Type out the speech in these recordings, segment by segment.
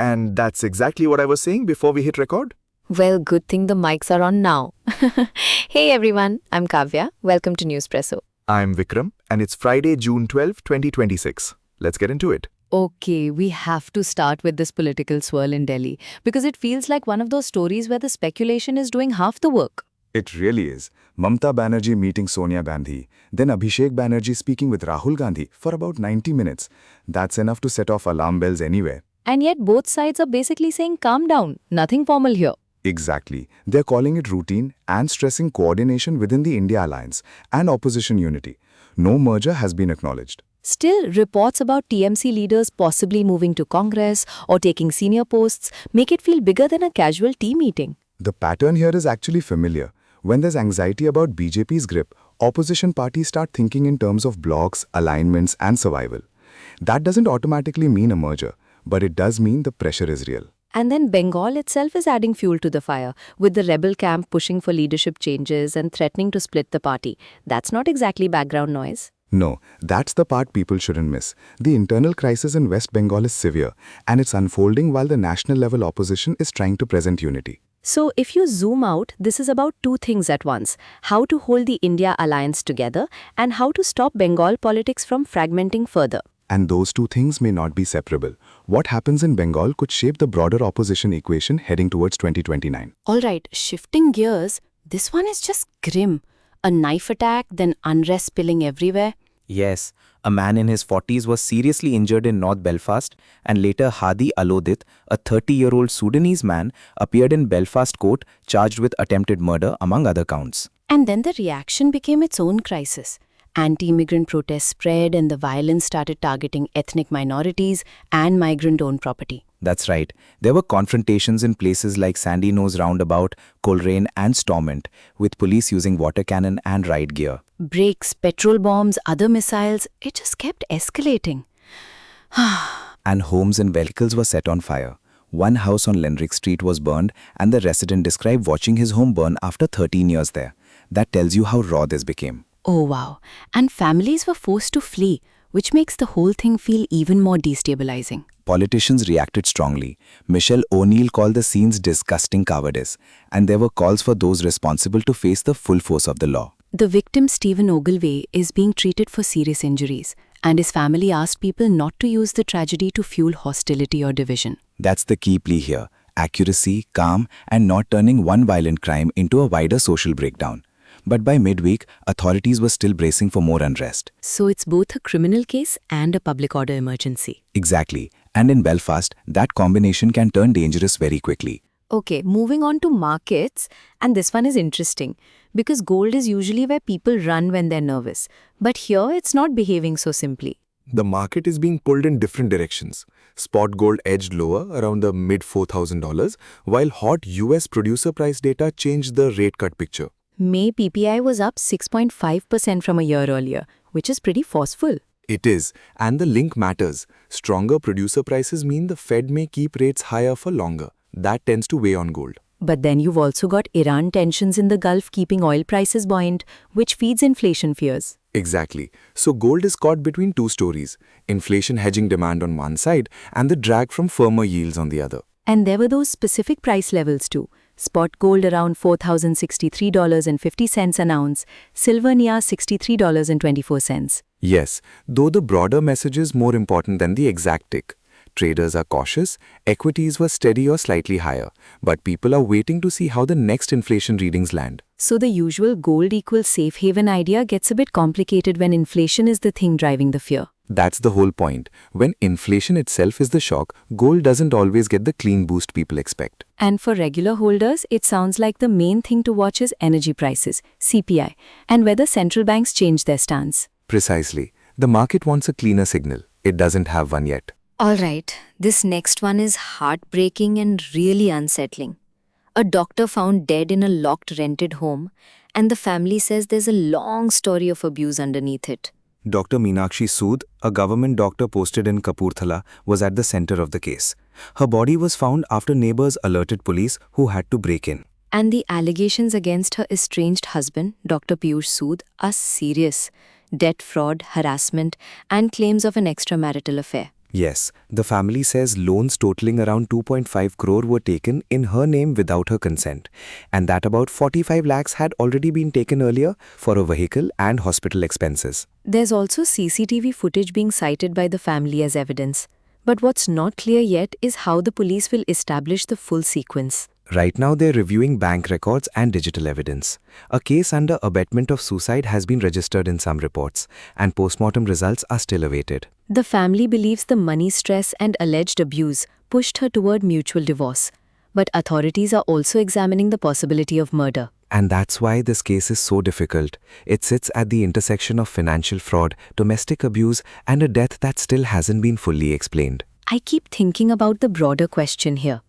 And that's exactly what I was saying before we hit record. Well, good thing the mics are on now. Hey everyone, I'm Kavya. Welcome to Newspresso. I'm Vikram, and it's Friday, June 12, 2026. Let's get into it. Okay, we have to start with this political swirl in Delhi because it feels like one of those stories where the speculation is doing half the work. It really is. Mamata Banerjee meeting Sonia Gandhi, then Abhishek Banerjee speaking with Rahul Gandhi for about 90 minutes. That's enough to set off alarm bells anywhere. And yet both sides are basically saying calm down, nothing formal here. Exactly. They're calling it routine and stressing coordination within the India alliance and opposition unity. No merger has been acknowledged. Still, reports about TMC leaders possibly moving to Congress or taking senior posts make it feel bigger than a casual tea meeting. The pattern here is actually familiar. When there's anxiety about BJP's grip, opposition parties start thinking in terms of blocks, alignments, and survival. That doesn't automatically mean a merger, but it does mean the pressure is real. And then Bengal itself is adding fuel to the fire, with the rebel camp pushing for leadership changes and threatening to split the party. That's not exactly background noise. No, that's the part people shouldn't miss. The internal crisis in West Bengal is severe, and it's unfolding while the national-level opposition is trying to present unity. So if you zoom out, this is about two things at once: how to hold the India alliance together and how to stop Bengal politics from fragmenting further. And those two things may not be separable. What happens in Bengal could shape the broader opposition equation heading towards 2029. Alright, shifting gears, this one is just grim. A knife attack, then unrest spilling everywhere. Yes, a man in his 40s was seriously injured in North Belfast, and later Hadi Alodit, a 30-year-old Sudanese man, appeared in Belfast court charged with attempted murder among other counts. And then the reaction became its own crisis. Anti-immigrant protests spread and the violence started targeting ethnic minorities and migrant-owned property. That's right. There were confrontations in places like Sandy Nose Roundabout, Coleraine and Stormont, with police using water cannon and riot gear. Brakes, petrol bombs, other missiles, it just kept escalating. And homes and vehicles were set on fire. One house on Lenrick Street was burned, and the resident described watching his home burn after 13 years there. That tells you how raw this became. Oh wow. And families were forced to flee, which makes the whole thing feel even more destabilizing. Politicians reacted strongly. Michelle O'Neill called the scenes disgusting cowardice, and there were calls for those responsible to face the full force of the law. The victim, Stephen Ogilvie, is being treated for serious injuries, and his family asked people not to use the tragedy to fuel hostility or division. That's the key plea here: accuracy, calm, and not turning one violent crime into a wider social breakdown. But by midweek, authorities were still bracing for more unrest. So it's both a criminal case and a public order emergency. Exactly. And in Belfast, that combination can turn dangerous very quickly. Okay, moving on to markets, and this one is interesting because gold is usually where people run when they're nervous. But here it's not behaving so simply. The market is being pulled in different directions. Spot gold edged lower around the mid $4,000, while hot US producer price data changed the rate cut picture. May PPI was up 6.5% from a year earlier, which is pretty forceful. It is, and the link matters. Stronger producer prices mean the Fed may keep rates higher for longer. That tends to weigh on gold. But then you've also got Iran tensions in the Gulf keeping oil prices buoyant, which feeds inflation fears. Exactly. So gold is caught between two stories: inflation hedging demand on one side and the drag from firmer yields on the other. And there were those specific price levels too. Spot gold around $4,063.50 an ounce, silver near $63.24. Yes, though the broader message is more important than the exact tick. Traders are cautious, equities were steady or slightly higher, but people are waiting to see how the next inflation readings land. So the usual gold equals safe haven idea gets a bit complicated when inflation is the thing driving the fear. That's the whole point. When inflation itself is the shock, gold doesn't always get the clean boost people expect. And for regular holders, it sounds like the main thing to watch is energy prices, CPI, and whether central banks change their stance. Precisely. The market wants a cleaner signal. It doesn't have one yet. Alright, this next one is heartbreaking and really unsettling. A doctor found dead in a locked rented home, and the family says there's a long story of abuse underneath it. Dr Meenakshi Sood, a government doctor posted in Kapurthala, was at the center of the case. Her body was found after neighbors alerted police, who had to break in. And the allegations against her estranged husband, Dr Piyush Sood, are serious. Debt fraud, harassment, and claims of an extramarital affair. Yes, the family says loans totaling around 2.5 crore were taken in her name without her consent, and that about 45 lakhs had already been taken earlier for a vehicle and hospital expenses. There's also CCTV footage being cited by the family as evidence. But what's not clear yet is how the police will establish the full sequence. Right now, they're reviewing bank records and digital evidence. A case under abetment of suicide has been registered in some reports, and postmortem results are still awaited. The family believes the money stress and alleged abuse pushed her toward mutual divorce. But authorities are also examining the possibility of murder. And that's why this case is so difficult. It sits at the intersection of financial fraud, domestic abuse, and a death that still hasn't been fully explained. I keep thinking about the broader question here.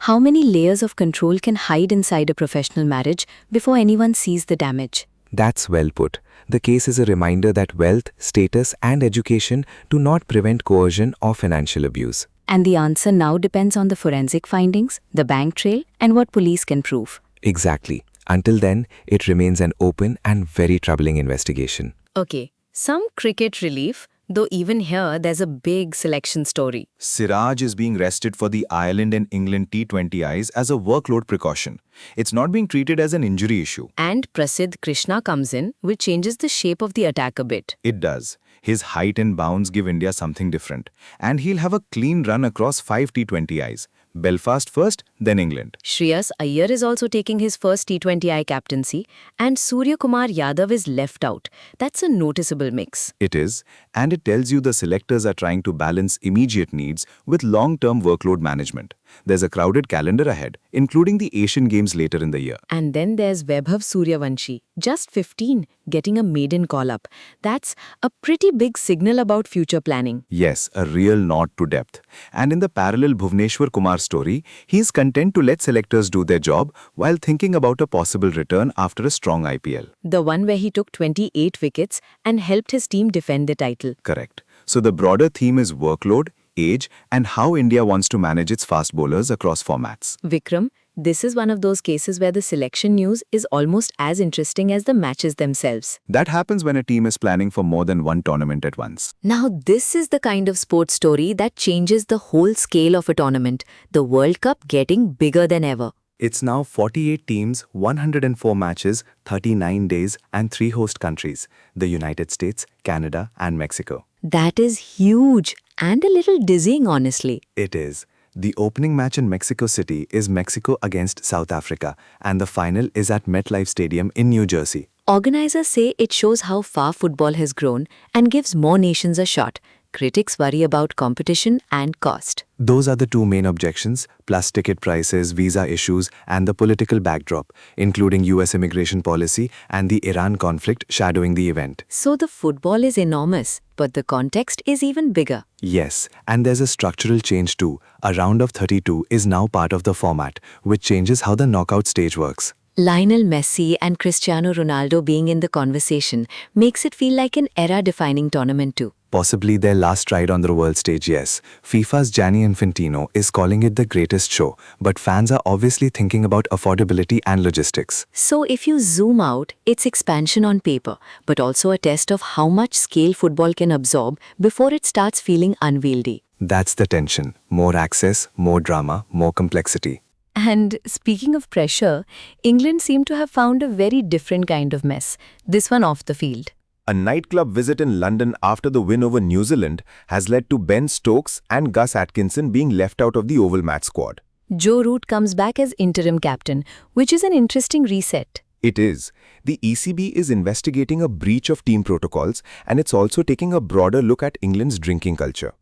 How many layers of control can hide inside a professional marriage before anyone sees the damage? That's well put. The case is a reminder that wealth, status, and education do not prevent coercion or financial abuse. And the answer now depends on the forensic findings, the bank trail, and what police can prove. Exactly. Until then, it remains an open and very troubling investigation. Okay, some cricket relief, though even here there's a big selection story. Siraj is being rested for the Ireland and England T20Is as a workload precaution. It's not being treated as an injury issue. And Prasidh Krishna comes in, which changes the shape of the attack a bit. It does. His height and bounds give India something different. And he'll have a clean run across 5 T20Is. Belfast first, then England. Shreyas Iyer is also taking his first T20I captaincy, and Surya Kumar Yadav is left out. That's a noticeable mix. It is, and it tells you the selectors are trying to balance immediate needs with long-term workload management. There's a crowded calendar ahead, including the Asian Games later in the year. And then there's Vaibhav Sooryavanshi, just 15, getting a maiden call-up. That's a pretty big signal about future planning. Yes, a real nod to depth. And in the parallel Bhuvneshwar Kumar story, he's content to let selectors do their job while thinking about a possible return after a strong IPL. The one where he took 28 wickets and helped his team defend the title. Correct. So the broader theme is workload, age, and how India wants to manage its fast bowlers across formats. Vikram, this is one of those cases where the selection news is almost as interesting as the matches themselves. That happens when a team is planning for more than one tournament at once. Now, this is the kind of sports story that changes the whole scale of a tournament, the World Cup getting bigger than ever. It's now 48 teams, 104 matches, 39 days, and 3 host countries: the United States, Canada, and Mexico. That is huge and a little dizzying, honestly. It is. The opening match in Mexico City is Mexico against South Africa, and the final is at MetLife Stadium in New Jersey. Organizers say it shows how far football has grown and gives more nations a shot. Critics worry about competition and cost. Those are the two main objections, plus ticket prices, visa issues, and the political backdrop, including US immigration policy and the Iran conflict shadowing the event. So the football is enormous, but the context is even bigger. Yes, and there's a structural change too. A round of 32 is now part of the format, which changes how the knockout stage works. Lionel Messi and Cristiano Ronaldo being in the conversation makes it feel like an era-defining tournament too. Possibly their last ride on the world stage, yes. FIFA's Gianni Infantino is calling it the greatest show, but fans are obviously thinking about affordability and logistics. So if you zoom out, it's expansion on paper, but also a test of how much scale football can absorb before it starts feeling unwieldy. That's the tension. More access, more drama, more complexity. And speaking of pressure, England seemed to have found a very different kind of mess, this one off the field. A nightclub visit in London after the win over New Zealand has led to Ben Stokes and Gus Atkinson being left out of the Oval match squad. Joe Root comes back as interim captain, which is an interesting reset. It is. The ECB is investigating a breach of team protocols, and it's also taking a broader look at England's drinking culture.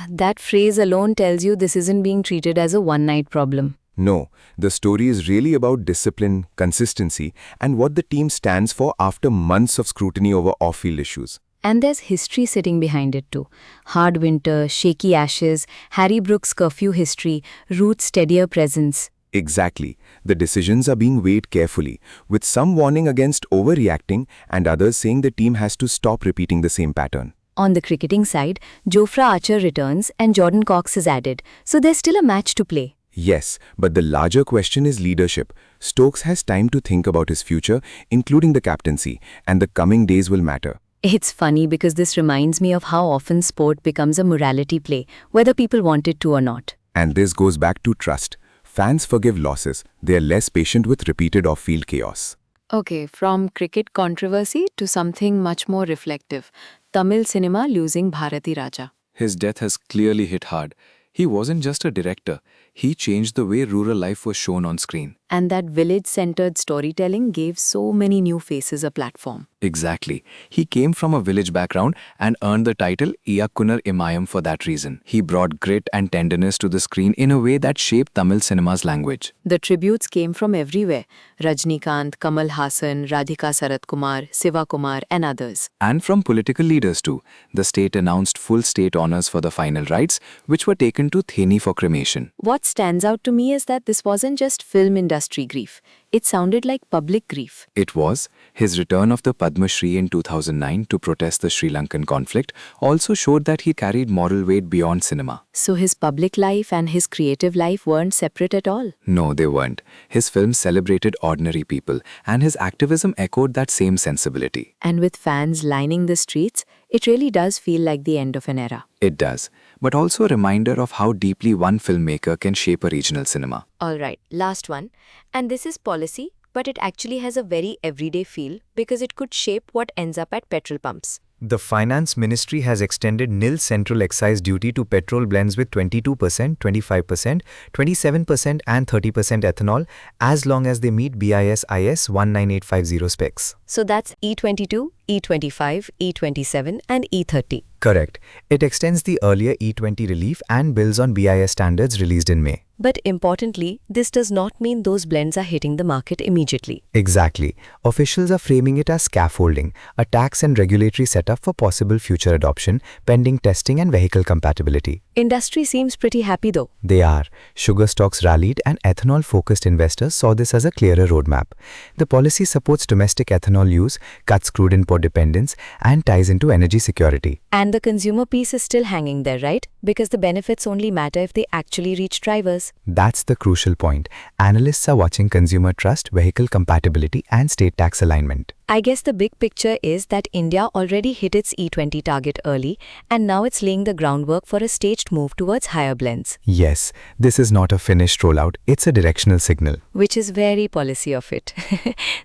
That phrase alone tells you this isn't being treated as a one-night problem. No, the story is really about discipline, consistency, and what the team stands for after months of scrutiny over off-field issues. And there's history sitting behind it too. Hard winter, shaky ashes, Harry Brooks' curfew history, Root's steadier presence. Exactly. The decisions are being weighed carefully, with some warning against overreacting and others saying the team has to stop repeating the same pattern. On the cricketing side, Jofra Archer returns and Jordan Cox is added, so there's still a match to play. Yes, but the larger question is leadership. Stokes has time to think about his future, including the captaincy, and the coming days will matter. It's funny because this reminds me of how often sport becomes a morality play, whether people want it to or not. And this goes back to trust. Fans forgive losses. They are less patient with repeated off-field chaos. Okay, from cricket controversy to something much more reflective. Tamil cinema losing Bharathiraja. His death has clearly hit hard. He wasn't just a director. He changed the way rural life was shown on screen. And that village-centered storytelling gave so many new faces a platform. Exactly. He came from a village background and earned the title Iyakkunar Imayam for that reason. He brought grit and tenderness to the screen in a way that shaped Tamil cinema's language. The tributes came from everywhere. Rajnikant, Kamal Haasan, Radhika Sarath Kumar, Siva Kumar and others. And from political leaders too. The state announced full state honors for the final rites, which were taken to Theni for cremation. What stands out to me is that this wasn't just film industry grief. It sounded like public grief. It was. His return of the Padma Shri in 2009 to protest the Sri Lankan conflict also showed that he carried moral weight beyond cinema. So his public life and his creative life weren't separate at all? No, they weren't. His films celebrated ordinary people, and his activism echoed that same sensibility. And with fans lining the streets, it really does feel like the end of an era. It does, but also a reminder of how deeply one filmmaker can shape a regional cinema. Alright, last one. And this is policy, but it actually has a very everyday feel because it could shape what ends up at petrol pumps. The Finance Ministry has extended nil central excise duty to petrol blends with 22%, 25%, 27% and 30% ethanol as long as they meet BIS IS 19850 specs. So that's E22, E25, E27 and E30. Correct. It extends the earlier E20 relief and builds on BIS standards released in May. But importantly, this does not mean those blends are hitting the market immediately. Exactly. Officials are framing it as scaffolding, a tax and regulatory setup for possible future adoption, pending testing and vehicle compatibility. Industry seems pretty happy though. They are. Sugar stocks rallied and ethanol-focused investors saw this as a clearer roadmap. The policy supports domestic ethanol use, cuts crude import dependence, and ties into energy security. And the consumer piece is still hanging there, right? Because the benefits only matter if they actually reach drivers. That's the crucial point. Analysts are watching consumer trust, vehicle compatibility, and state tax alignment. I guess the big picture is that India already hit its E20 target early, and now it's laying the groundwork for a staged move towards higher blends. Yes, this is not a finished rollout, it's a directional signal. Which is very policy of it.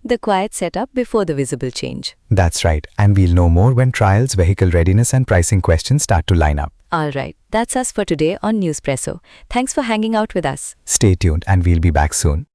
The quiet setup before the visible change. That's right, and we'll know more when trials, vehicle readiness, and pricing questions start to line up. Alright, that's us for today on Newspresso. Thanks for hanging out with us. Stay tuned, and we'll be back soon.